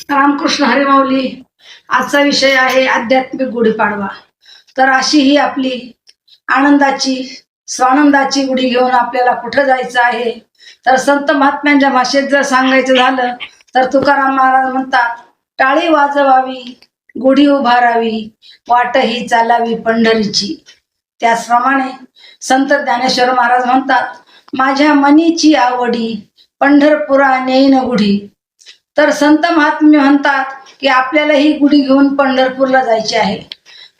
रामकृष्ण हरी माऊली. आजचा विषय आहे आध्यात्मिक गुढीपाडवा. तर अशी ही आपली आनंदाची स्वानंदाची गुढी घेऊन आपल्याला कुठं जायचं आहे. तर संत महात्म्यांच्या भाषेत जर सांगायचं झालं तर तुकाराम महाराज म्हणतात, टाळी वाजवावी गुढी उभारावी, वाट ही चालावी पंढरीची. त्याचप्रमाणे संत ज्ञानेश्वर महाराज म्हणतात, माझ्या मनीची आवडी पंढरपुरा नेईन गुढी. तर संत महात्मे म्हणतात की आपल्याला ही गुढी घेऊन पंढरपूरला जायचे आहे.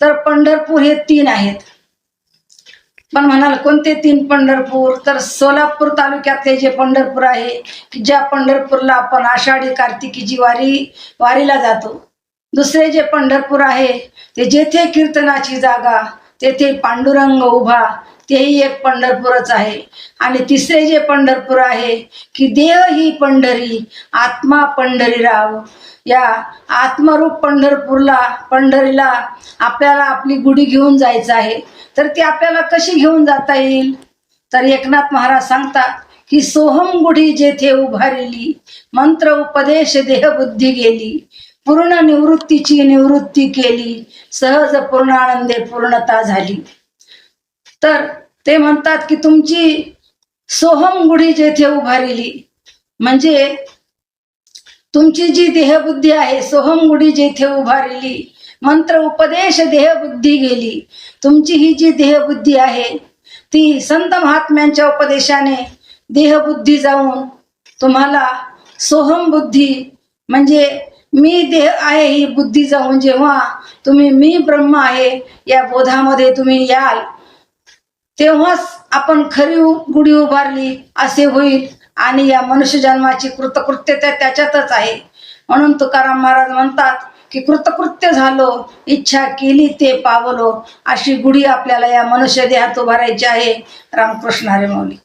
तर पंढरपूर हे 3 आहेत. पण म्हणाल कोणते 3 पंढरपूर? तर सोलापूर तालुक्यातले जे पंढरपूर आहे की ज्या पंढरपूरला आपण आषाढी कार्तिकीची वारीला जातो. दुसरे जे पंढरपूर आहे ते जेथे कीर्तनाची जागा तेथे पांडुरंग उभा, तेही एक पंढरपूरच आहे. आणि तिसरे जे पंढरपूर आहे की देह ही पंढरी आत्मा पंढरी राव. या आत्मरूप पंढरीला आपल्याला आपली गुढी घेऊन जायचं आहे. तर ती आपल्याला कशी घेऊन जाता येईल? तर एकनाथ महाराज सांगतात की सोहम गुढी जेथे उभारिली, मंत्र उपदेश देह बुद्धी गेली, पूर्ण निवृत्तीची निवृत्ती केली, सहज पूर्णानंदे पूर्णता झाली. तर ते म्हणतात की तुमची सोहम गुढी जेथे उभारिली म्हणजे तुमची जी देहबुद्धी आहे, सोहम गुढी जेथे उभारिली, मंत्र उपदेश देहबुद्धी गेली. तुमची ही जी देहबुद्धी आहे ती संत महात्म्यांच्या उपदेशाने देहबुद्धी जाऊन तुम्हाला सोहम बुद्धी म्हणजे मी देह आहे ही बुद्धी जाऊन जेव्हा तुम्ही मी ब्रह्म आहे या बोधामध्ये तुम्ही याल, तेव्हाच आपण खरी गुढी उभारली असे होईल. आणि या मनुष्य जन्माची कृतकृत्यता त्याच्यातच आहे. म्हणून तुकाराम महाराज म्हणतात की कृतकृत्य झालो, इच्छा केली ते पावलो. अशी गुढी आपल्याला या मनुष्य देहात उभारायची आहे. रामकृष्ण हरी माऊली.